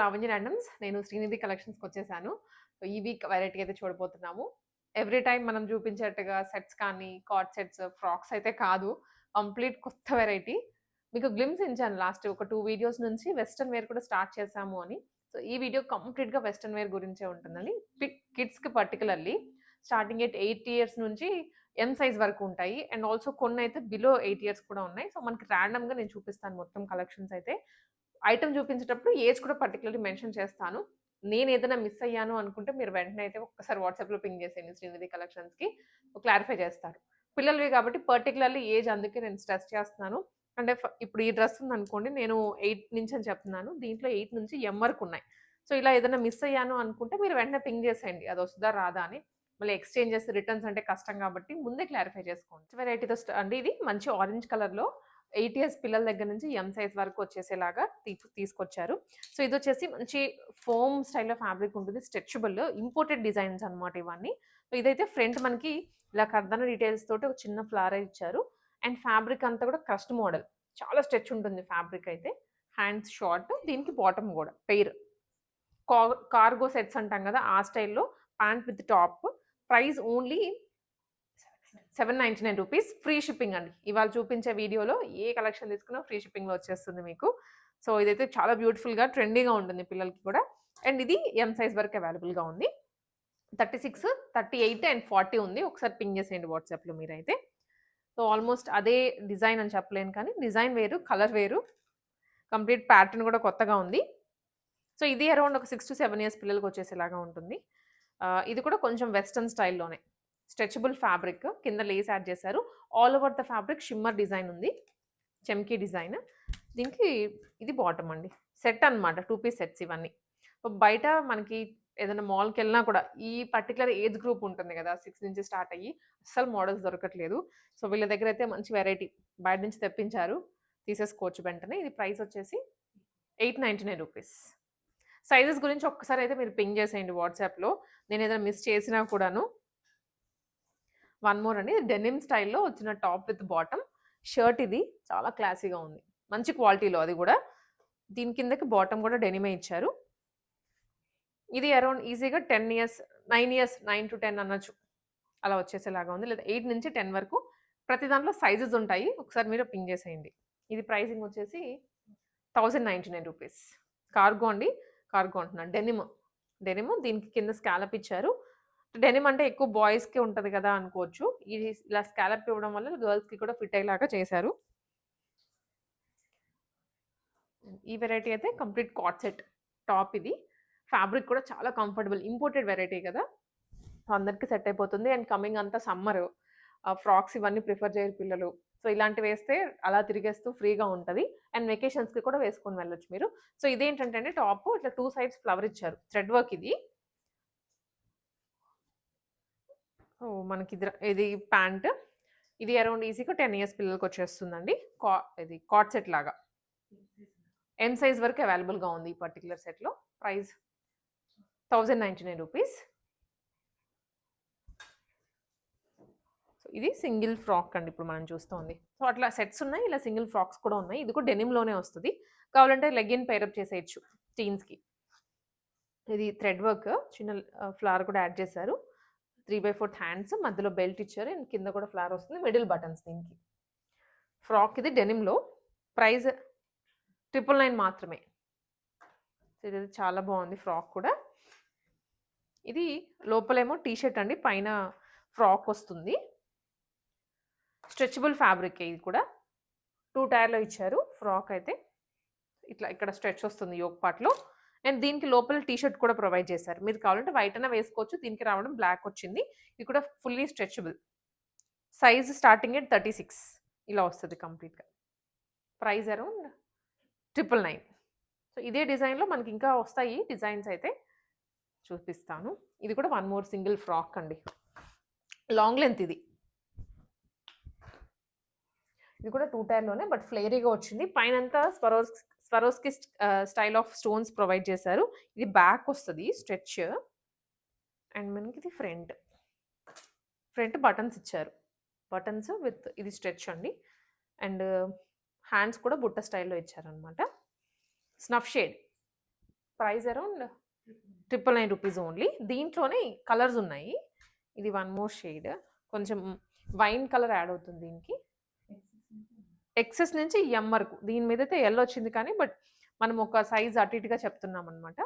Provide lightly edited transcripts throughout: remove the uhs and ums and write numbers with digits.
Lavanya randoms. నేను శ్రీనిధి కలెక్షన్స్‌కి వచ్చేసాను. So, ఈ వీక్ వెరైటీ అయితే చూడబోతున్నాము. ఎవ్రీ టైమ్ మనం చూపించేట్టుగా సెట్స్ కానీ, కార్డ్ సెట్స్, ఫ్రాక్స్ అయితే కాదు. కంప్లీట్ కొత్త వెరైటీ. మీకు గ్లిమ్స్ ఇచ్చాను లాస్ట్ ఒక 2 వీడియోస్ నుంచి వెస్టర్న్ వేర్ కూడా స్టార్ట్ చేశాము అని. సో, ఈ వీడియో కంప్లీట్‌గా వెస్టర్న్ వేర్ గురించే ఉంటుందండి. కిడ్స్‌కి పర్టిక్యులర్‌లీ స్టార్టింగ్ ఎట్ 8 ఇయర్స్ నుంచి ఎం సైజ్ వరకు ఉంటాయి. అండ్ ఆల్సో కొన్నైతే బిలో 8 ఇయర్స్ కూడా ఉన్నాయి. సో, మనకి ర్యాండమ్‌గా నేను చూపిస్తాను మొత్తం కలెక్షన్స్ అయితే. ఐటెమ్ చూపించేటప్పుడు ఏజ్ కూడా పర్టిక్యులర్‌లీ మెన్షన్ చేస్తాను. నేనేదైనా మిస్ అయ్యాను అనుకుంటే మీరు వెంటనే అయితే ఒక్కసారి వాట్సాప్‌లో పింగ్ చేసేయండి శ్రీనిధి కలెక్షన్స్‌కి. క్లారిఫై చేస్తారు. పిల్లలవి కాబట్టి పర్టిక్యులర్‌లీ ఏజ్ అందుకే నేను స్ట్రెస్ చేస్తున్నాను. అంటే ఇప్పుడు ఈ డ్రెస్ ఉందనుకోండి నేను 8 నుంచి అని చెప్తున్నాను. దీంట్లో 8 నుంచి ఎం వరకు ఉన్నాయి. సో, ఇలా ఏదైనా మిస్ అయ్యాను అనుకుంటే మీరు వెంటనే పింగ్ చేసేయండి. అది వస్తదా? రాదా? అని. మళ్ళీ ఎక్స్‌చేంజెస్, రిటర్న్స్ అంటే కష్టం కాబట్టి ముందే క్లారిఫై చేసుకోండి. వెరైటీతో అండి ఇది మంచి ఆరెంజ్ కలర్‌లో 8 ఇయర్స్ పిల్లల దగ్గర నుంచి ఎం సైజ్ వరకు వచ్చేసేలాగా తీసుకొచ్చారు. సో, ఇదొచ్చేసి మంచి ఫోమ్ స్టైల్‌లో ఫ్యాబ్రిక్ ఉంటుంది. స్ట్రెచబుల్ ఇంపోర్టెడ్ డిజైన్స్ అన్నమాట ఇవన్నీ. సో, ఇదైతే ఫ్రంట్ మనకి ఇలా కర్దానా డీటెయిల్స్ తోటి ఒక చిన్న ఫ్లవర్ ఇచ్చారు. అండ్ ఫ్యాబ్రిక్ అంతా కూడా క్రస్ట్ మోడల్. చాలా స్ట్రెచ్ ఉంటుంది ఫ్యాబ్రిక్ అయితే. హ్యాండ్స్ షార్ట్, దీనికి బాటమ్ కూడా పెయిర్. కార్గో సెట్స్ అంటాం కదా! ఆ స్టైల్‌లో pant with top. Price only రూ. 799 ఫ్రీ షిప్పింగ్ అండి. ఇవాళ చూపించే వీడియోలో ఏ కలెక్షన్ తీసుకున్నా ఫ్రీ షిప్పింగ్‌లో వచ్చేస్తుంది మీకు. సో, ఇదైతే చాలా బ్యూటిఫుల్‌గా ట్రెండీగా ఉంటుంది పిల్లలకి కూడా. అండ్ ఇది ఎం సైజ్ వరకు అవైలబుల్‌గా ఉంది. 36, 38 అండ్ 40 ఉంది. ఒకసారి పింగ్ చేసేయండి వాట్సాప్‌లో మీరైతే. సో, ఆల్మోస్ట్ అదే డిజైన్ అని చెప్పలేను కానీ డిజైన్ వేరు, కలర్ వేరు. కంప్లీట్ ప్యాటర్న్ కూడా కొత్తగా ఉంది. సో, ఇది అరౌండ్ ఒక 6-7 ఇయర్స్ పిల్లలకి వచ్చేసేలాగా ఉంటుంది. ఇది కూడా కొంచెం వెస్టర్న్ స్టైల్‌లోనే. స్ట్రెచబుల్ ఫ్యాబ్రిక్ కింద లేస్ యాడ్ చేశారు. All over the fabric shimmer design ఉంది. చెమ్కీ డిజైన్. దీనికి ఇది బాటమ్ అండి. సెట్ అన్నమాట. 2 పీస్ సెట్స్ ఇవన్నీ. బయట మనకి ఏదైనా మాల్‌కెళ్ళినా కూడా ఈ పర్టిక్యులర్ ఏజ్ గ్రూప్ ఉంటుంది కదా! 6 నుంచి స్టార్ట్ అయ్యి అస్సలు మోడల్స్ దొరకట్లేదు. సో, వీళ్ళ దగ్గర అయితే మంచి వెరైటీ బయట నుంచి తెప్పించారు. తీసేసుకోవచ్చు వెంటనే. ఇది ప్రైస్ వచ్చేసి రూ. 899. సైజెస్ గురించి ఒక్కసారి అయితే మీరు పింగ్ చేసేయండి వాట్సాప్‌లో. నేనేదైనా మిస్ చేసినా కూడాను. వన్ మోర్ అండి. డెనిమ్ స్టైల్‌లో వచ్చిన టాప్ విత్ బాటమ్. షర్ట్ ఇది చాలా క్లాసీగా ఉంది. మంచి క్వాలిటీలో అది గూడా. దీని కిందకి బాటమ్ గూడా డెనిమే ఇచ్చారు. ఇది అరౌండ్ ఈజీగా 10 ఇయర్స్, 9 ఇయర్స్, 9-10 అనొచ్చు. అలా వచ్చేసేలాగా ఉంది. లేదా 8-10 వరకు. ప్రతి దాంట్లో సైజెస్ ఉంటాయి. ఒకసారి మీరు పింగ్ చేసేయండి. ఇది ప్రైసింగ్ వచ్చేసి రూ. 1099. కార్గో అండి. కార్గో అంటున్నాను. డెనిమ్. డెనిమ్ దీనికి కింద స్కాలప్ ఇచ్చారు. డెనిమ్ అంటే ఎక్కువ బాయ్స్‌కి ఉంటది కదా అనుకోవచ్చు. ఇది ఇలా స్కాలప్ ఇవ్వడం వల్ల గర్ల్స్‌కి కూడా ఫిట్ అయ్యేలాగా చేశారు. ఈ వెరైటీ అయితే కంప్లీట్ కార్డ్ సెట్. టాప్ ఇది. ఫ్యాబ్రిక్ కూడా చాలా కంఫర్టబుల్. ఇంపోర్టెడ్ వెరైటీ కదా! అందరికి సెట్ అయిపోతుంది. అండ్ కమింగ్ అంతా సమ్మర్. ఫ్రాక్స్ ఇవన్నీ ప్రిఫర్ చేయరు పిల్లలు. సో, ఇలాంటివి వేస్తే అలా తిరిగేస్తూ ఫ్రీగా ఉంటది. అండ్ వెకేషన్స్‌కి కూడా వేసుకొని వెళ్ళొచ్చు మీరు. సో, ఇదేంటంటే అండి టాప్ ఇట్లా 2 సైడ్స్ ఫ్లవర్ ఇచ్చారు. థ్రెడ్ వర్క్ ఇది. మనకి ఇది ప్యాంట్. ఇది అరౌండ్ ఈజీగా 10 ఇయర్స్ పిల్లలకొచ్చేస్తుందండి. కా ఇది కార్డ్ సెట్ లాగా. ఎం సైజ్ వరకు అవైలబుల్‌గా ఉంది ఈ పర్టిక్యులర్ సెట్‌లో. ప్రైస్ రూ. 1099. సో, ఇది సింగిల్ ఫ్రాక్ అండి ఇప్పుడు మనం చూస్తోంది. సో, అట్లా సెట్స్ ఉన్నాయి. ఇలా సింగిల్ ఫ్రాక్స్ కూడా ఉన్నాయి. ఇది కూడా డెనిమ్‌లోనే వస్తది. కావాలంటే లెగ్గిన్ పేరప్ చేసేయొచ్చు టీన్స్‌కి. ఇది థ్రెడ్ వర్క్ చిన్న ఫ్లవర్ కూడా యాడ్ చేశారు. 3/4 హ్యాండ్స్ మధ్యలో బెల్ట్ ఇచ్చారు. అండ్ కింద కూడా ఫ్లవర్ వస్తుంది. మిడిల్ బటన్స్ దీనికి. ఫ్రాక్ ఇది డెనిమ్‌లో. ప్రైస్ 999 మాత్రమే. సో, ఇది చాలా బాగుంది ఫ్రాక్ కూడా. ఇది లోపలేమో టీ షర్ట్ అండి. పైన ఫ్రాక్ వస్తుంది. స్ట్రెచబుల్ ఫ్యాబ్రిక్ ఇది కూడా. 2 టైర్‌లో ఇచ్చారు ఫ్రాక్ అయితే. ఇట్లా ఇక్కడ స్ట్రెచ్ వస్తుంది యోక్ పార్ట్‌లో. అండ్ దీనికి లోపల టీ షర్ట్ కూడా ప్రొవైడ్ చేశారు. మీరు కావాలంటే వైట్ అన్నా వేసుకోవచ్చు. దీనికి రావడం బ్లాక్ వచ్చింది. ఇది కూడా fully stretchable. Size starting at 36 ఇలా వస్తది కంప్లీట్‌గా. Price around 999. సో, ఇదే డిజైన్‌లో మనకి ఇంకా వస్తాయి డిజైన్స్ అయితే చూపిస్తాను. ఇది కూడా వన్ మోర్ సింగిల్ ఫ్రాక్ అండి. లాంగ్ లెంత్ ఇది. ఇది కూడా 2 టైర్‌లోనే బట్ ఫ్లేరీగా వచ్చింది. పైనంతా Swarovski style of stones provide చేశారు. ఇది బ్యాక్ వస్తది స్ట్రెచ్. అండ్ మనకి ఇది ఫ్రంట్. ఫ్రంట్ బటన్స్ ఇచ్చారు. బటన్స్ విత్ ఇది స్ట్రెచ్ అండి. అండ్ హ్యాండ్స్ కూడా బుట్ట స్టైల్‌లో ఇచ్చారనమాట. Snuff shade. Price around 999 rupees only. దీంట్లోనే కలర్స్ ఉన్నాయి. ఇది వన్ మోర్ షేడ్, కొంచెం వైన్ కలర్ యాడ్ అవుతుంది దీనికి. ఎక్సెస్ నుంచి ఎం వరకు, దీని మీద అయితే ఎల్ వచ్చింది కానీ బట్ మనం ఒక సైజ్ అటు ఇటుగా చెప్తున్నాం అనమాట.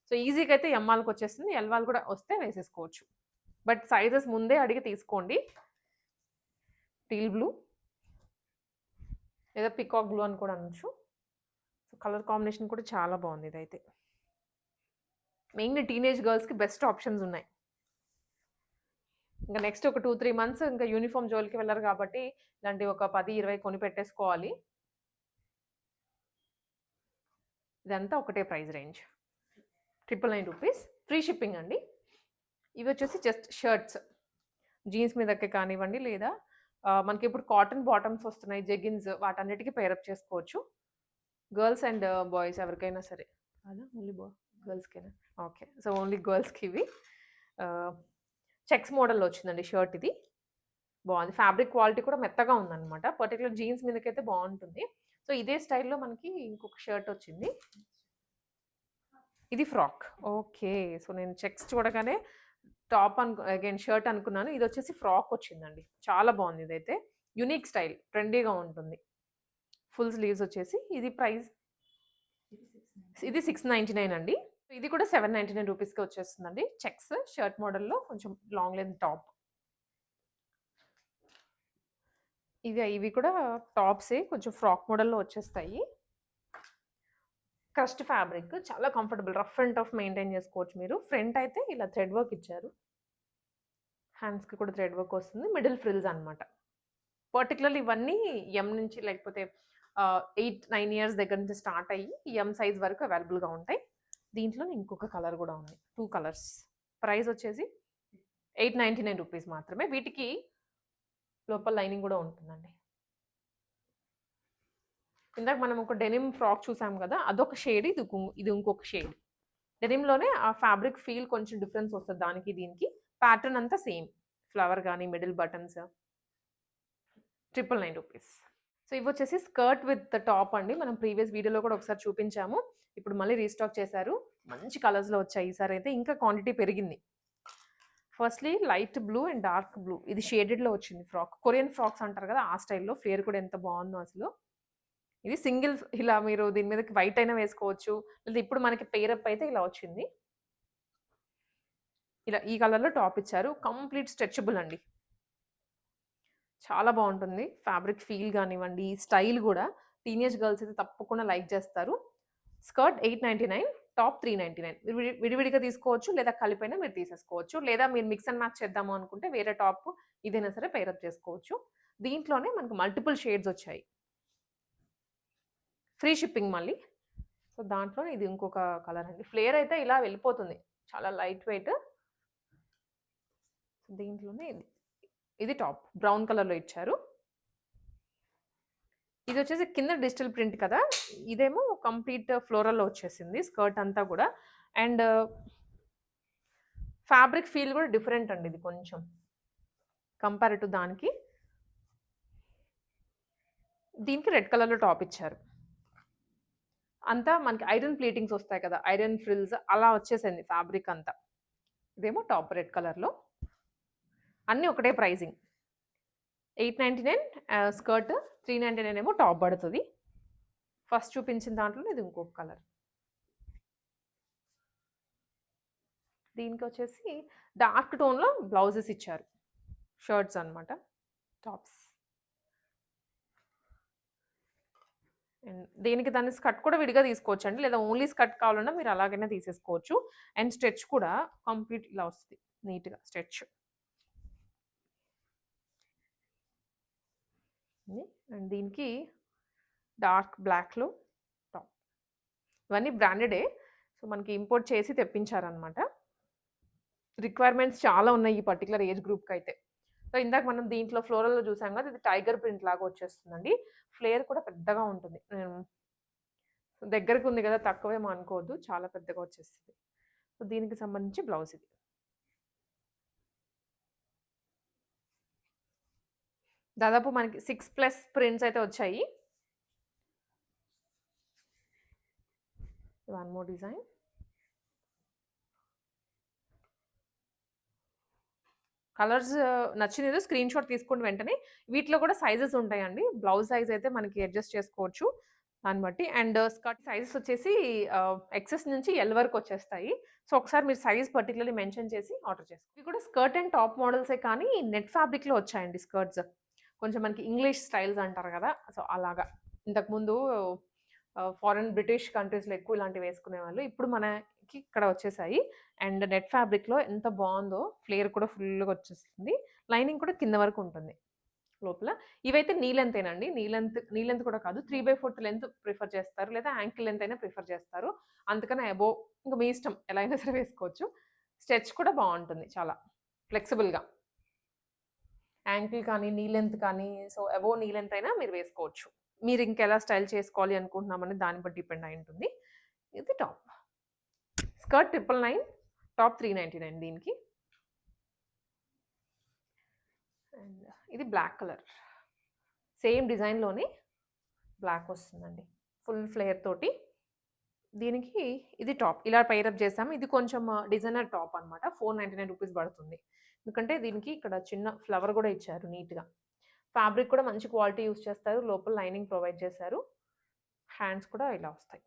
సో ఈజీగా అయితే ఎం వాళ్ళకి వచ్చేస్తుంది, ఎల్ వాళ్ళు కూడా వస్తే వేసేసుకోవచ్చు. బట్ సైజెస్ ముందే అడిగి తీసుకోండి. టీల్ బ్లూ లేదా పికాక్ బ్లూ అని కూడా అనొచ్చు. సో కలర్ కాంబినేషన్ కూడా చాలా బాగుంది ఇదైతే. మెయిన్లీ టీనేజ్ గర్ల్స్కి బెస్ట్ ఆప్షన్స్ ఉన్నాయి. ఇంకా నెక్స్ట్ ఒక 2-3 మంత్స్ ఇంకా యూనిఫామ్ జోలికి వెళ్ళరు కాబట్టి ఇలాంటి ఒక 10-20 కొని పెట్టేసుకోవాలి. ఇదంతా ఒకటే price range, 999 rupees, free shipping అండి. ఇవి వచ్చేసి జస్ట్ షర్ట్స్, జీన్స్ మీదకి కానివ్వండి, లేదా మనకి ఇప్పుడు కాటన్ బాటమ్స్ వస్తున్నాయి, జెగిన్స్, వాటన్నిటికీ పేరప్ చేసుకోవచ్చు. గర్ల్స్ అండ్ బాయ్స్ ఎవరికైనా సరే. అలా ఓన్లీ గర్ల్స్కేనా? ఓకే, సో ఓన్లీ గర్ల్స్కి ఇవి. చెక్స్ మోడల్లో వచ్చిందండి షర్ట్. ఇది బాగుంది, ఫ్యాబ్రిక్ క్వాలిటీ కూడా మెత్తగా ఉందన్నమాట. పర్టికులర్ జీన్స్ మీదకైతే బాగుంటుంది. సో ఇదే స్టైల్లో మనకి ఇంకొక షర్ట్ వచ్చింది. ఇది ఫ్రాక్. ఓకే, సో నేను చెక్స్ చూడగానే టాప్ అగైన్ షర్ట్ అనుకున్నాను. ఇది వచ్చేసి ఫ్రాక్ వచ్చిందండి, చాలా బాగుంది. ఇదైతే యూనిక్ స్టైల్, ట్రెండీగా ఉంటుంది. ఫుల్ స్లీవ్స్ వచ్చేసి ఇది ప్రైస్, ఇది 699 అండి. ఇది కూడా 799 రూపీస్కి వచ్చేస్తుందండి. చెక్స్ షర్ట్ మోడల్లో కొంచెం లాంగ్ లెంత్ టాప్. ఇవి కూడా టాప్సే, కొంచెం ఫ్రాక్ మోడల్లో వచ్చేస్తాయి. క్రస్ట్ ఫ్యాబ్రిక్, చాలా comfortable, rough and tough maintain చేసుకోవచ్చు మీరు. ఫ్రంట్ అయితే ఇలా థ్రెడ్ వర్క్ ఇచ్చారు, హ్యాండ్స్కి కూడా థ్రెడ్ వర్క్ వస్తుంది, మిడిల్ ఫ్రిల్స్ అనమాట. పర్టికులర్లీ ఇవన్నీ ఎం నుంచి, లేకపోతే 8-9 ఇయర్స్ దగ్గర నుంచి స్టార్ట్ అయ్యి ఎం సైజ్ వరకు అవైలబుల్గా ఉంటాయి. దీంట్లో ఇంకొక కలర్ కూడా ఉంది, 2 కలర్స్. ప్రైస్ వచ్చేసి 899 రూపీస్ మాత్రమే. వీటికి లోపల లైనింగ్ కూడా ఉంటుందండి. ఇందాక మనం ఒక డెనిమ్ ఫ్రాక్ చూసాం కదా, అదొక షేడ్, ఇది ఇంకొక షేడ్. డెనిమ్లోనే ఆ ఫ్యాబ్రిక్ ఫీల్ కొంచెం డిఫరెన్స్ వస్తుంది దానికి దీనికి. ప్యాటర్న్ అంతా సేమ్, ఫ్లవర్ కానీ మిడిల్ బటన్స్. 999 రూపీస్. సో ఇవి వచ్చేసి స్కర్ట్ విత్ టాప్ అండి. మనం ప్రీవియస్ వీడియోలో కూడా ఒకసారి చూపించాము, ఇప్పుడు మళ్ళీ రీస్టాక్ చేశారు. మంచి కలర్స్లో వచ్చాయి ఈసారి అయితే, ఇంకా క్వాంటిటీ పెరిగింది. Firstly light blue and dark blue, ఇది షేడెడ్లో వచ్చింది ఫ్రాక్. కొరియన్ ఫ్రాక్స్ అంటారు కదా, ఆ స్టైల్లో. ఫ్లేర్ కూడా ఎంత బాగుందో అసలు. ఇది సింగిల్, ఇలా మీరు దీని మీదకి వైట్ అయినా వేసుకోవచ్చు, లేదా ఇప్పుడు మనకి పేరప్ అయితే ఇలా వచ్చింది. ఇలా ఈ కలర్లో టాప్ ఇచ్చారు, కంప్లీట్ స్ట్రెచబుల్ అండి. చాలా బాగుంటుంది ఫ్యాబ్రిక్ ఫీల్ కానివ్వండి, స్టైల్ కూడా. టీనేజ్ గర్ల్స్ అయితే తప్పకుండా లైక్ చేస్తారు. Skirt 899, top 399. విడివిడిగా తీసుకోవచ్చు, లేదా కలిపైనా మీరు తీసేసుకోవచ్చు, లేదా మీరు మిక్స్ అండ్ మ్యాచ్ చేద్దాము అనుకుంటే వేరే టాప్ ఇదైనా సరే పేరప్ చేసుకోవచ్చు. దీంట్లోనే మనకు మల్టిపుల్ షేడ్స్ వచ్చాయి, ఫ్రీ షిప్పింగ్ మళ్ళీ. సో దాంట్లో ఇది ఇంకొక కలర్ అండి. ఫ్లేర్ అయితే ఇలా వెళ్ళిపోతుంది, చాలా లైట్ వెయిట్. దీంట్లోనే ఇది టాప్ బ్రౌన్ కలర్లో ఇచ్చారు. ఇది వచ్చేసి కింద డిజిటల్ ప్రింట్ కదా, ఇదేమో కంప్లీట్ ఫ్లోరల్లో వచ్చేసింది స్కర్ట్ అంతా కూడా. అండ్ ఫ్యాబ్రిక్ ఫీల్ కూడా డిఫరెంట్ అండి ఇది కొంచెం కంపేర్ టు దానికి. దీనికి రెడ్ కలర్లో టాప్ ఇచ్చారు. అంతా మనకి ఐరన్ ప్లేటింగ్స్ వస్తాయి కదా, ఐరన్ ఫ్రిల్స్ అలా వచ్చేసింది ఫ్యాబ్రిక్ అంతా. ఇదేమో టాప్ రెడ్ కలర్లో. అన్నీ ఒకటే ప్రైజింగ్, 899 స్కర్ట్, 399 ఏమో టాప్ పడుతుంది. ఫస్ట్ చూపించిన దాంట్లో ఇది ఇంకొక కలర్. దీనికి వచ్చేసి డార్క్ టోన్లో బ్లౌజెస్ ఇచ్చారు, షర్ట్స్ అనమాట, టాప్స్. అండ్ దీనికి దాన్ని స్కర్ట్ కూడా విడిగా తీసుకోవచ్చు అండి, లేదా ఓన్లీ స్కర్ట్ కావాలన్నా మీరు అలాగైనా తీసేసుకోవచ్చు. అండ్ స్ట్రెచ్ కూడా కంప్లీట్ ఇలా వస్తుంది నీట్గా స్ట్రెచ్. అండ్ దీనికి డార్క్ బ్లాక్లో టాప్. ఇవన్నీ బ్రాండెడే, సో మనకి ఇంపోర్ట్ చేసి తెప్పించారనమాట. రిక్వైర్మెంట్స్ చాలా ఉన్నాయి ఈ పర్టికులర్ ఏజ్ గ్రూప్కి అయితే. సో ఇందాక మనం దీంట్లో ఫ్లోరల్లో చూసాం కదా, ఇది టైగర్ ప్రింట్ లాగా వచ్చేస్తుందండి. ఫ్లేర్ కూడా పెద్దగా ఉంటుంది, దగ్గరకు ఉంది కదా తక్కువేమో అనుకోవద్దు, చాలా పెద్దగా వచ్చేస్తుంది. సో దీనికి సంబంధించి బ్లౌజ్ ఇది. దాదాపు మనకి 6+ ప్రింట్స్ అయితే వచ్చాయి. One more design. కలర్స్ నచ్చినదో స్క్రీన్‌షాట్ తీసుకోండి వెంటనే. వీటిలో కూడా సైజెస్ ఉంటాయండి. బ్లౌజ్ సైజ్ అయితే మనకి అడ్జస్ట్ చేసుకోవచ్చు దాన్ని బట్టి. అండ్ స్కర్ట్ సైజెస్ వచ్చేసి ఎక్సెస్ నుంచి ఎల్ వరకు వచ్చేస్తాయి. సో, ఒకసారి మీరు సైజ్ పర్టిక్యులర్‌లీ మెన్షన్ చేసి ఆర్డర్ చేసుకోండి. ఇవి కూడా స్కర్ట్ అండ్ టాప్ మోడల్సే కానీ నెట్ ఫ్యాబ్రిక్‌లో వచ్చాయండి స్కర్ట్స్. కొంచెం మనకి ఇంగ్లీష్ స్టైల్స్ అంటారు కదా! సో, అలాగా. ఇంతకుముందు ఫారెన్ బ్రిటిష్ కంట్రీస్‌లో ఎక్కువ ఇలాంటివి వేసుకునేవాళ్ళు. ఇప్పుడు మనకి ఇక్కడ వచ్చేసాయి. అండ్ నెట్ ఫ్యాబ్రిక్‌లో ఎంత బావుందో ఫ్లేర్ కూడా ఫుల్‌గా వచ్చేస్తుంది. లైనింగ్ కూడా కింద వరకు ఉంటుంది లోపల. ఇవైతే నీ లెంతేనండి. నీ లెంత్ కూడా కాదు. 3/4 లెంత్ ప్రిఫర్ చేస్తారు. లేదా యాంకిల్ లెంత్ అయినా ప్రిఫర్ చేస్తారు. అందుకని అబోవ్ ఇంక మీ ఇష్టం ఎలా అయినా సరే వేసుకోవచ్చు. స్ట్రెచ్ కూడా బావుంటుంది చాలా ఫ్లెక్సిబుల్‌గా. యాంకిల్ కానీ, నీ లెంత్ కానీ సో, అబోవ్ నీ లెంత్ అయినా మీరు వేసుకోవచ్చు. మీరు ఇంకెలా స్టైల్ చేసుకోవాలి అనుకుంటున్నామని దాన్ని బట్టి డిపెండ్ అయి ఉంటుంది. ఇది టాప్. స్కర్ట్ 999, టాప్ 399 దీనికి. అండ్ ఇది బ్లాక్ కలర్. సేమ్ డిజైన్‌లోనే బ్లాక్ వస్తుందండి. ఫుల్ ఫ్లేర్ తోటి. దీనికి ఇది టాప్. ఇలా పైరప్ చేసాము. ఇది కొంచెం డిజైనర్ టాప్ అనమాట. 499 రూపీస్ పడుతుంది. ఎందుకంటే దీనికి ఇక్కడ చిన్న ఫ్లవర్ కూడా ఇచ్చారు నీట్‌గా. ఫ్యాబ్రిక్ కూడా మంచి క్వాలిటీ యూజ్ చేస్తారు. లోపల లైనింగ్ ప్రొవైడ్ చేశారు. హ్యాండ్స్ కూడా ఇలా వస్తాయి.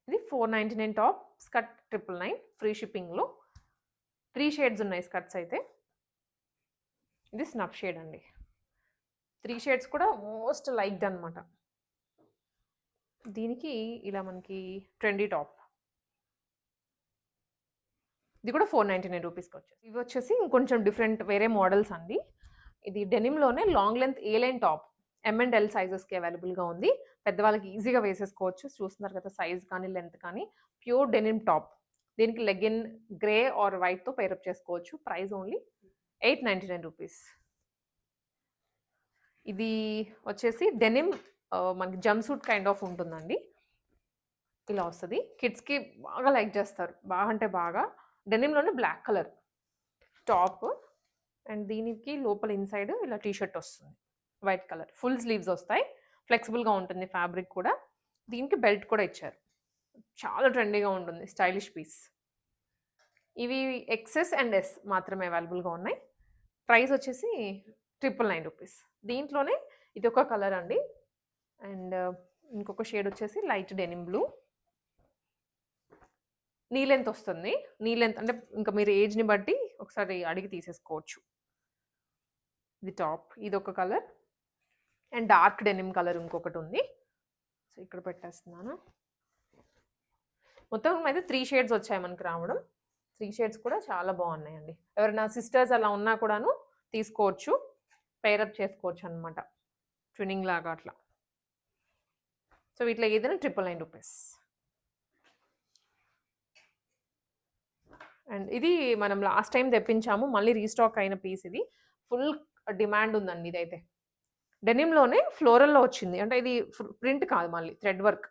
ఇది 499 టాప్. స్కర్ట్ 999 ఫ్రీ షిప్పింగ్‌లో. 3 షేడ్స్ ఉన్నాయి స్కర్ట్స్ అయితే. ఇది స్నఫ్ షేడ్ అండి. 3 షేడ్స్ కూడా మోస్ట్ లైక్డ్ అనమాట. దీనికి ఇలా మనకి ట్రెండీ టాప్. ఇది కూడా 499 రూపీస్‌కి వచ్చేసి. ఇవి వచ్చేసి ఇంకొంచెం డిఫరెంట్ వేరే మోడల్స్ అండి. ఇది డెనిమ్‌లోనే long length A line top. M and L సైజెస్‌కి అవైలబుల్‌గా ఉంది. పెద్దవాళ్ళకి ఈజీగా వేసేసుకోవచ్చు. చూస్తున్నారు కదా సైజ్ కానీ, లెంత్ కానీ. Pure denim top. దీనికి లెగిన్ గ్రే ఆర్ వైట్‌తో పైరప్ చేసుకోవచ్చు. Price only 899 rupees. ఇది వచ్చేసి డెనిమ్ మనకి జంప్ సూట్ కైండ్ ఆఫ్ ఉంటుందండి. ఇలా వస్తది. కిడ్స్‌కి బాగా లైక్ చేస్తారు. బాగా అంటే బాగా. డెనిమ్‌లోనే బ్లాక్ కలర్ టాప్ అండ్ దీనికి లోపల ఇన్‌సైడ్ ఇలా టీ షర్ట్ వస్తుంది. White colour. ఫుల్ స్లీవ్స్ వస్తాయి. ఫ్లెక్సిబుల్‌గా ఉంటుంది ఫ్యాబ్రిక్ కూడా. దీనికి బెల్ట్ కూడా ఇచ్చారు. చాలా ట్రెండీగా ఉంటుంది. Stylish piece. ఇవి ఎక్స్ఎస్ అండ్ ఎస్ మాత్రమే అవైలబుల్‌గా ఉన్నాయి. ప్రైస్ వచ్చేసి 999 రూపీస్. దీంట్లోనే ఇదొక కలర్ అండి. అండ్ ఇంకొక షేడ్ వచ్చేసి light denim blue. Knee length వస్తుంది. నీ లెంత్ అంటే ఇంకా మీరు ఏజ్‌ని బట్టి ఒకసారి అడిగి తీసేసుకోవచ్చు. ఇది టాప్. ఇదొక colour. And dark denim colour ఇంకొకటి ఉంది. సో, ఇక్కడ పెట్టేస్తున్నాను. మొత్తం అయితే 3 షేడ్స్ వచ్చాయి మనకి రావడం. 3 షేడ్స్ కూడా చాలా బాగున్నాయండి. ఎవరైనా సిస్టర్స్ అలా ఉన్నా కూడాను తీసుకోవచ్చు. పైరప్ చేసుకోవచ్చు అనమాట. ట్విన్నింగ్ లాగా అట్లా. సో, వీటిలో ఏదైనా 999 రూపీస్. అండ్ ఇది మనం లాస్ట్ టైం తెప్పించాము. మళ్ళీ రీస్టాక్ అయిన పీస్ ఇది. ఫుల్ డిమాండ్ ఉందండి ఇదైతే. డెనిమ్‌లోనే ఫ్లోరల్‌లో వచ్చింది. అంటే ఇది ప్రింట్ కాదు మళ్ళీ థ్రెడ్ వర్క్.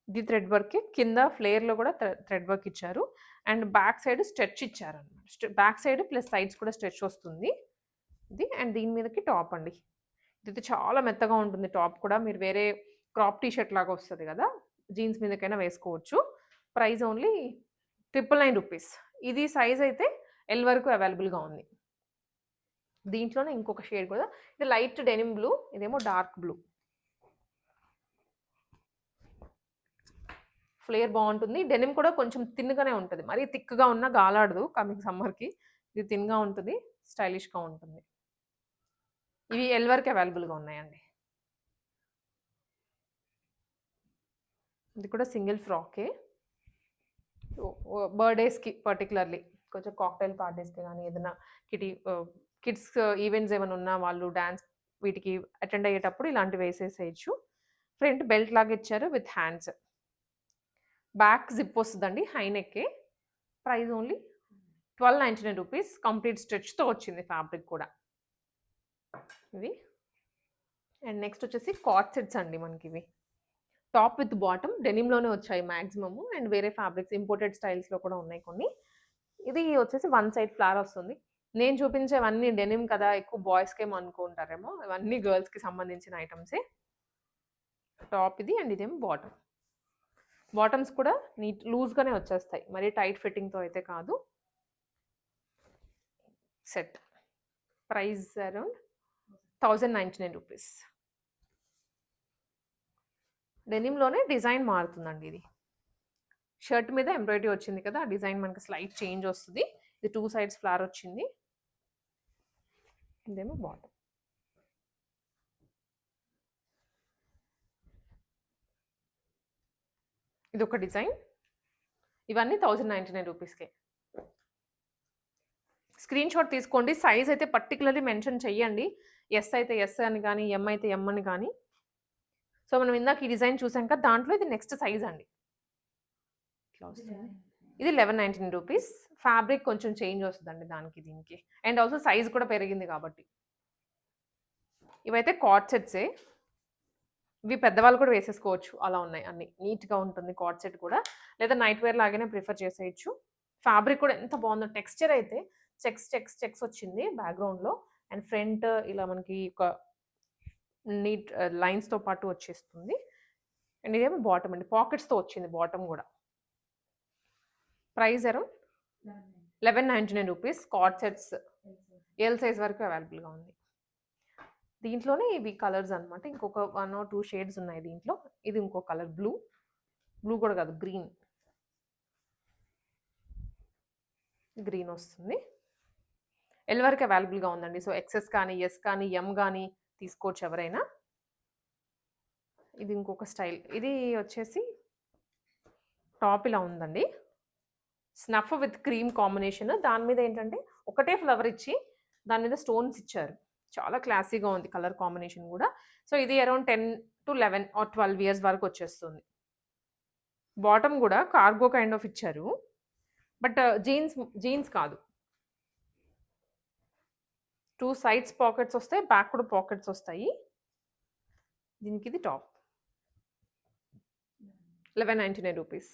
ఇది థ్రెడ్ వర్కే. కింద ఫ్లేర్‌లో కూడా థ్రెడ్ వర్క్ ఇచ్చారు. అండ్ బ్యాక్ సైడ్ స్ట్రెచ్ ఇచ్చారన్నమాట. బ్యాక్ సైడ్ ప్లస్ సైడ్స్ కూడా స్ట్రెచ్ వస్తుంది. ఇది అండ్ దీని మీదకి టాప్ అండి. ఇదైతే చాలా మెత్తగా ఉంటుంది టాప్ కూడా. మీరు వేరే క్రాప్ టీ షర్ట్ లాగా వస్తది కదా! జీన్స్ మీదకైనా వేసుకోవచ్చు. Price only 999 rupees. ఇది సైజ్ అయితే ఎల్ వరకు అవైలబుల్‌గా ఉంది. దీంట్లోనే ఇంకొక షేడ్ కూడా. ఇది లైట్ డెనిమ్ బ్లూ. ఇదేమో డార్క్ బ్లూ. ఫ్లేర్ బావుంటుంది. డెనిమ్ కూడా కొంచెం థిన్‌గానే ఉంటది. మరీ థిక్‌గా ఉన్నా గాలాడదు కమింగ్ సమ్మర్‌కి. ఇది థిన్‌గా ఉంటుంది. స్టైలిష్‌గా ఉంటుంది. ఇవి ఎల్ వరకు అవైలబుల్‌గా ఉన్నాయండి. ఇది కూడా సింగిల్ ఫ్రాకే. బర్త్‌డేస్‌కి పర్టిక్యులర్‌లీ కొంచెం కాక్టైల్ పార్టీస్‌కి గానీ ఏదైనా కిడ్స్ ఈవెంట్స్ ఏమైనా ఉన్నా వాళ్ళు డాన్స్ వీటికి అటెండ్ అయ్యేటప్పుడు ఇలాంటివి వేసేసేయొచ్చు. ఫ్రంట్ బెల్ట్ లాగా ఇచ్చారు విత్ హ్యాండ్స్. బ్యాక్ జిప్ వస్తదండి. హై నెక్కే. Price only 1299 rupees. కంప్లీట్ స్ట్రెచ్‌తో వచ్చింది ఫ్యాబ్రిక్ కూడా. ఇవి. అండ్ నెక్స్ట్ వచ్చేసి కార్డ్ సెట్స్ అండి మనకివి. టాప్ విత్ బాటమ్ డెనిమ్‌లోనే వచ్చాయి మాక్సిమము. అండ్ వేరే ఫ్యాబ్రిక్స్ ఇంపోర్టెడ్ స్టైల్స్‌లో కూడా ఉన్నాయి కొన్ని. ఇది వచ్చేసి వన్ సైడ్ ఫ్లవర్ వస్తుంది. నేను చూపించేవన్నీ డెనిమ్ కదా! ఎక్కువ బాయ్స్‌కేమో అనుకుంటారేమో. ఇవన్నీ గర్ల్స్‌కి సంబంధించిన ఐటెమ్సే. టాప్ ఇది అండ్ ఇదేమో బాటమ్. బాటమ్స్ కూడా లూజ్‌గానే వచ్చేస్తాయి. మరీ టైట్ ఫిట్టింగ్‌తో అయితే కాదు. సెట్. Price around 1099 rupees. డెనిమ్లోనే డిజైన్ మారుతుందండి. ఇది షర్ట్ మీద ఎంబ్రాయిడరీ వచ్చింది కదా, ఆ డిజైన్ మనకి స్లైట్ చేంజ్ వస్తుంది. ఇది 2 సైడ్స్ ఫ్లవర్ వచ్చింది. ఇదేమో బాటమ్. ఇది ఒక డిజైన్. ఇవన్నీ 1099 రూపీస్కే. స్క్రీన్ షాట్ తీసుకోండి. సైజ్ అయితే పర్టికులర్లీ మెన్షన్ చెయ్యండి. ఎస్ అయితే ఎస్ అని కానీ, ఎం అయితే ఎం అని కానీ. సో మనం ఇందాక ఈ డిజైన్ చూసాం కదా, దాంట్లో ఇది నెక్స్ట్ సైజ్ అండి. ఇట్లా వస్తుంది. ఇది 1199 రూపీస్. ఫ్యాబ్రిక్ కొంచెం చేంజ్ వస్తుందండి దానికి దీనికి. అండ్ ఆల్సో సైజ్ కూడా పెరిగింది కాబట్టి. ఇవైతే కార్డ్ సెట్సే. ఇవి పెద్దవాళ్ళు కూడా వేసేసుకోవచ్చు. అలా ఉన్నాయి అన్ని. నీట్గా ఉంటుంది కార్డ్ సెట్ కూడా. లేదా నైట్ వేర్ లాగానే ప్రిఫర్ చేసేయచ్చు. ఫ్యాబ్రిక్ కూడా ఎంత బాగుందో. టెక్స్చర్ అయితే చెక్స్ వచ్చింది బ్యాక్గ్రౌండ్లో. అండ్ ఫ్రంట్ ఇలా మనకి ఒక నీట్ లైన్స్తో పాటు వచ్చేస్తుంది. అండ్ ఇదేమో బాటమ్ అండి. పాకెట్స్తో వచ్చింది బాటమ్ కూడా. Price around 1199 rupees. Card sets L size వరకు అవైలబుల్గా ఉంది. దీంట్లోనే ఇవి కలర్స్ అనమాట. ఇంకొక 1 or 2 షేడ్స్ ఉన్నాయి దీంట్లో. ఇది ఇంకో కలర్ బ్లూ కూడా కాదు, గ్రీన్ వస్తుంది. ఎల్ వరకు అవైలబుల్గా ఉందండి. సో ఎక్సెస్ కానీ, ఎస్ కానీ, ఎం కానీ తీసుకోవచ్చు ఎవరైనా. ఇది ఇంకొక స్టైల్. ఇది వచ్చేసి టాప్ ఇలా ఉందండి. Snuff with cream combination. దాని మీద ఏంటంటే ఒకటే ఫ్లవర్ ఇచ్చి దాని మీద స్టోన్స్ ఇచ్చారు. చాలా క్లాసీగా ఉంది కలర్ కాంబినేషన్ కూడా. సో ఇది అరౌండ్ 10 to 11 or 12 ఇయర్స్ వరకు వచ్చేస్తుంది. బాటమ్ కూడా కార్గో కైండ్ ఆఫ్ ఇచ్చారు. బట్ జీన్స్ కాదు. 2 సైడ్స్ పాకెట్స్ వస్తాయి, బ్యాక్ కూడా పాకెట్స్ వస్తాయి. దీనికి ఇది టాప్. 1199 రూపీస్.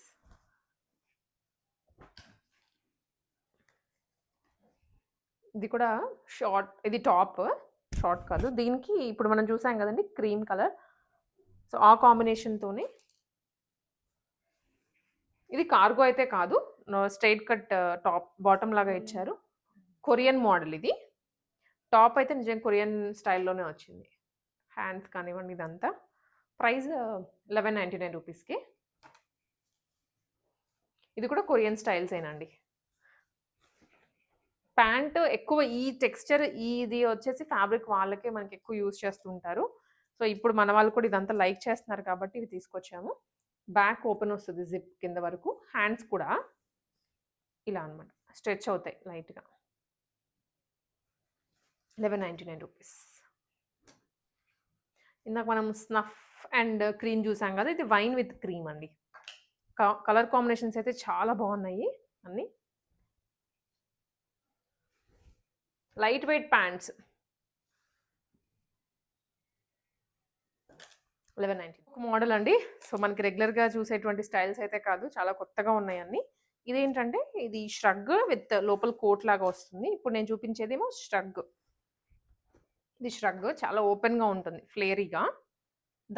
ఇది కూడా షార్ట్. ఇది టాప్, షార్ట్ కాదు. దీనికి ఇప్పుడు మనం చూసాం కదండి క్రీమ్ కలర్. సో ఆ కాంబినేషన్తోనే. ఇది కార్గో అయితే కాదు, స్ట్రైట్ కట్ టాప్ బాటమ్ లాగా ఇచ్చారు. కొరియన్ మోడల్ ఇది. టాప్ అయితే నిజంగా కొరియన్ స్టైల్లోనే వచ్చింది. హ్యాండ్స్ కానివ్వండి ఇదంతా. ప్రైస్ 1199 రూపీస్కి. ఇది కూడా కొరియన్ స్టైల్స్ ఏనండి. ప్యాంట్ ఎక్కువ ఈ టెక్స్చర్ ఇది వచ్చేసి ఫ్యాబ్రిక్ వాళ్ళకే మనకి ఎక్కువ యూజ్ చేస్తుంటారు. సో ఇప్పుడు మన వాళ్ళు కూడా ఇదంతా లైక్ చేస్తున్నారు కాబట్టి ఇది తీసుకొచ్చాము. బ్యాక్ ఓపెన్ వస్తుంది జిప్ కింద వరకు. హ్యాండ్స్ కూడా ఇలా అనమాట స్ట్రెచ్ అవుతాయి లైట్గా. 1199 రూపీస్. ఇందాక మనం స్నఫ్ అండ్ క్రీమ్ చూసాం కదా, ఇది వైన్ విత్ క్రీమ్ అండి. కలర్ కాంబినేషన్స్ అయితే చాలా బాగున్నాయి అన్నీ. Light weight pants 1190. ఒక మోడల్ అండి. సో మనకి రెగ్యులర్గా చూసేటువంటి స్టైల్స్ అయితే కాదు, చాలా కొత్తగా ఉన్నాయి అన్నీ. ఇదేంటంటే ఇది ష్రగ్ విత్ లోపల కోట్ లాగా వస్తుంది. ఇప్పుడు నేను చూపించేదేమో ష్రగ్. ఇది ష్రగ్ చాలా ఓపెన్గా ఉంటుంది, ఫ్లేరీగా.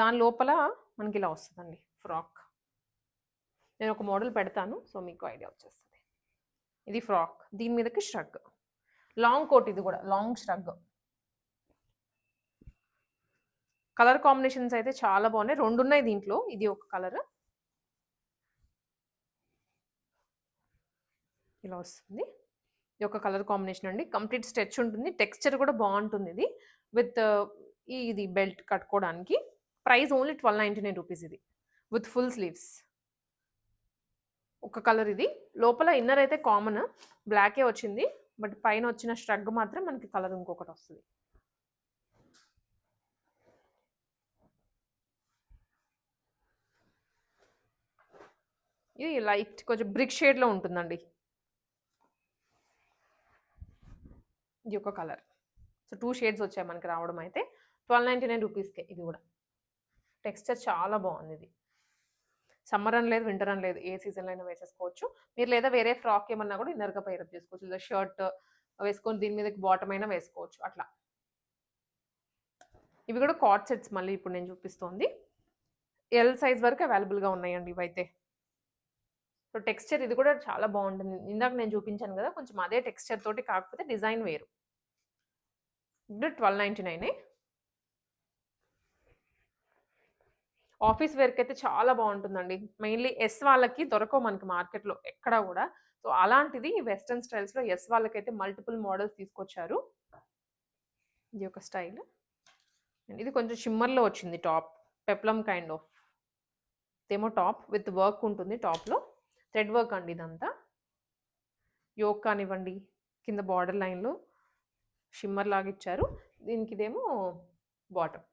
దాని లోపల మనకి ఇలా వస్తుందండి ఫ్రాక్. నేను ఒక మోడల్ పెడతాను, సో మీకు ఐడియా వచ్చేస్తుంది. ఇది ఫ్రాక్, దీని మీదకి ష్రగ్. లాంగ్ కోట్, ఇది కూడా లాంగ్ ష్రగ్. కలర్ కాంబినేషన్స్ అయితే చాలా బాగున్నాయి. 2 ఉన్నాయి దీంట్లో. ఇది ఒక కలర్ ఇలా వస్తుంది. ఇది ఒక కలర్ కాంబినేషన్ అండి. కంప్లీట్ స్ట్రెచ్ ఉంటుంది. టెక్స్చర్ కూడా బాగుంటుంది ఇది. విత్ ఇది బెల్ట్ కట్టుకోవడానికి. Price only 1299 rupees. ఇది విత్ ఫుల్ స్లీవ్స్. ఒక కలర్ ఇది. లోపల ఇన్నర్ అయితే కామన్ బ్లాకే వచ్చింది. బట్ పైన వచ్చిన స్ట్రగ్ మాత్రం మనకి కలర్ ఇంకొకటి వస్తుంది. ఇది లైట్ కొంచెం బ్రిక్ షేడ్లో ఉంటుందండి. ఇది ఒక కలర్. సో 2 షేడ్స్ వచ్చాయి మనకి రావడం అయితే. 1299 రూపీస్కే. ఇది కూడా టెక్స్చర్ చాలా బాగుంది. ఇది సమ్మర్ అని లేదు, వింటర్ అని లేదు, ఏ సీజన్లో అయినా వేసేసుకోవచ్చు మీరు. లేదా వేరే ఫ్రాక్ ఏమన్నా కూడా ఇన్నర్గా పైరప్ చేసుకోవచ్చు. లేదా షర్ట్ వేసుకొని దీని మీద బాటమ్ అయినా వేసుకోవచ్చు అట్లా. ఇవి కూడా కార్డ్ సెట్స్ మళ్ళీ ఇప్పుడు నేను చూపిస్తోంది. ఎల్ సైజ్ వరకు అవైలబుల్గా ఉన్నాయండి ఇవైతే. సో, టెక్స్చర్ ఇది కూడా చాలా బావుంటుంది. ఇందాక నేను చూపించాను గదా! కొంచెం అదే టెక్స్చర్ తోటి కాకపోతే డిజైన్ వేరు. ఇది 1299 ఆఫీస్ వేర్‌కైతే చాలా బావుంటుందండి. మెయిన్‌లీ ఎస్ వాళ్ళకి దొరకవు మనకి మార్కెట్‌లో ఎక్కడా గూడా. సో, అలాంటిది వెస్టర్న్ స్టైల్స్‌లో ఎస్ వాళ్ళకైతే మల్టిపుల్ మోడల్స్ తీసుకొచ్చారు. ఇది ఒక స్టైల్. ఇది కొంచెం షిమ్మర్‌లో వచ్చింది టాప్. Peplum kind of. ఇదేమో టాప్ విత్ వర్క్ ఉంటుంది టాప్‌లో. థ్రెడ్ వర్క్ అండి ఇదంతా. యోక్ కానివ్వండి, కింద బార్డర్ లైన్‌లో షిమ్మర్ లాగా ఇచ్చారు. దీనికిదేమో బాటమ్.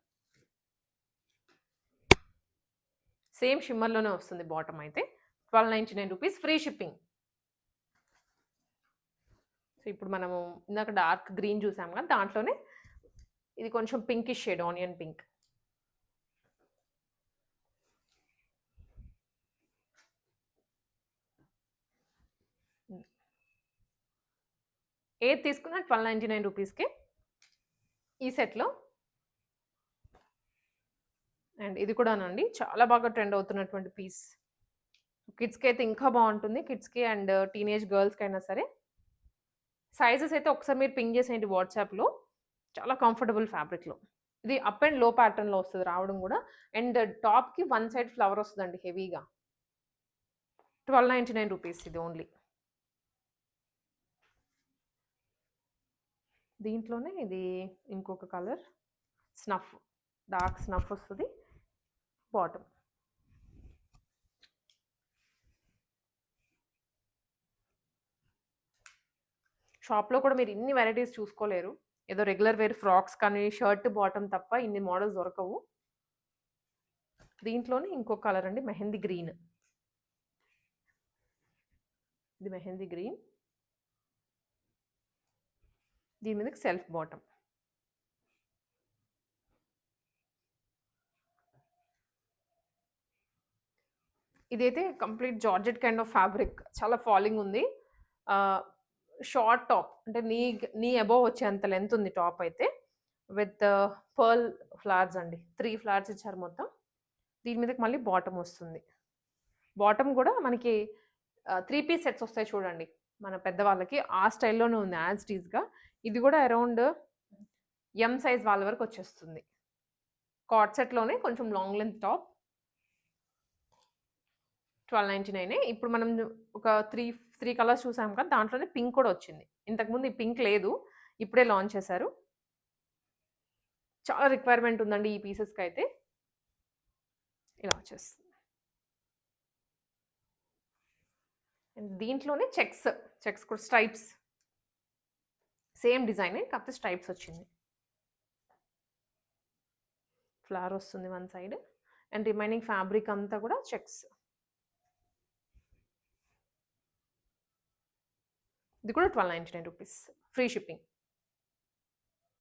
సేమ్ షిమ్మర్‌లోనే వస్తుంది బాటమ్ అయితే. ₹1299 ఫ్రీ షిప్పింగ్. సో, ఇప్పుడు మనము ఇందాక డార్క్ గ్రీన్ చూసాం కదా! దాంట్లోనే ఇది కొంచెం పింకిష్ షేడ్ ఆనియన్ పింక్. ఏది తీసుకున్నా ₹1299కే ఈ సెట్‌లో. అండ్ ఇది కూడానండి చాలా బాగా ట్రెండ్ అవుతున్నటువంటి పీస్. కిడ్స్‌కి అయితే ఇంకా బావుంటుంది. కిడ్స్‌కి అండ్ టీనేజ్ గర్ల్స్‌కైనా సరే. సైజెస్ అయితే ఒకసారి మీరు పింగ్ చేసేయండి వాట్సాప్‌లో. చాలా కంఫర్టబుల్ ఫ్యాబ్రిక్‌లో. ఇది అప్ అండ్ లో ప్యాటర్న్‌లో వస్తది రావడం గూడా. అండ్ టాప్‌కి వన్ సైడ్ ఫ్లవర్ వస్తదండి హెవీగా. ₹1299 ఇది ఓన్లీ. దీంట్లోనే ఇది ఇంకొక కలర్ స్నఫ్. డార్క్ స్నఫ్ వస్తది. బాటమ్. షాప్‌లో కూడా మీరు ఇన్ని వెరైటీస్ చూసుకోలేరు. ఏదో రెగ్యులర్ వేర్ ఫ్రాక్స్ కానీ, షర్ట్, బాటమ్ తప్ప ఇన్ని మోడల్స్ దొరకవు. దీంట్లోనే ఇంకో కలర్ అండి మెహందీ గ్రీన్. ఇది మెహందీ గ్రీన్. దీని మీదకి సెల్ఫ్ బాటమ్. ఇదైతే complete georgette kind of fabric. చాలా ఫాలింగ్ ఉంది. ఆహ్, షార్ట్ టాప్ అంటే నీ అబోవ్ వచ్చేంత లెంత్ ఉంది టాప్ అయితే. విత్ పర్ల్ ఫ్లవర్స్ అండి. 3 ఫ్లవర్స్ ఇచ్చారు మొత్తం. దీని మీదకి మళ్ళీ బాటమ్ వస్తుంది. బాటమ్ గూడా మనకి 3 పీస్ సెట్స్ వస్తాయి చూడండి. మన పెద్దవాళ్ళకి ఆ స్టైల్‌లోనే ఉంది యాజ్ ఇట్ ఈస్‌గా. ఇది గూడా అరౌండ్ ఎం సైజ్ వాళ్ళ వరకు వచ్చేస్తుంది. కార్డ్ సెట్‌లోనే కొంచెం లాంగ్ లెంత్ టాప్. 1299 ఇప్పుడు మనం ఒక 3 కలర్స్ చూసాం కదా! దాంట్లోనే పింక్ కూడా వచ్చింది. ఇంతకుముందు ఈ పింక్ లేదు. ఇప్పుడే లాంచ్ చేశారు. చాలా రిక్వైర్మెంట్ ఉందండి ఈ పీసెస్‌కైతే. ఇలా వచ్చేస్తుంది. అండ్ దీంట్లోనే చెక్స్ కూడా స్ట్రైప్స్. సేమ్ డిజైనే కాకపోతే స్ట్రైప్స్ వచ్చింది. ఫ్లవర్ వస్తుంది one side. And remaining fabric అంతా కూడా చెక్స్. ఇది కూడా ₹1299 ఫ్రీ షిప్పింగ్.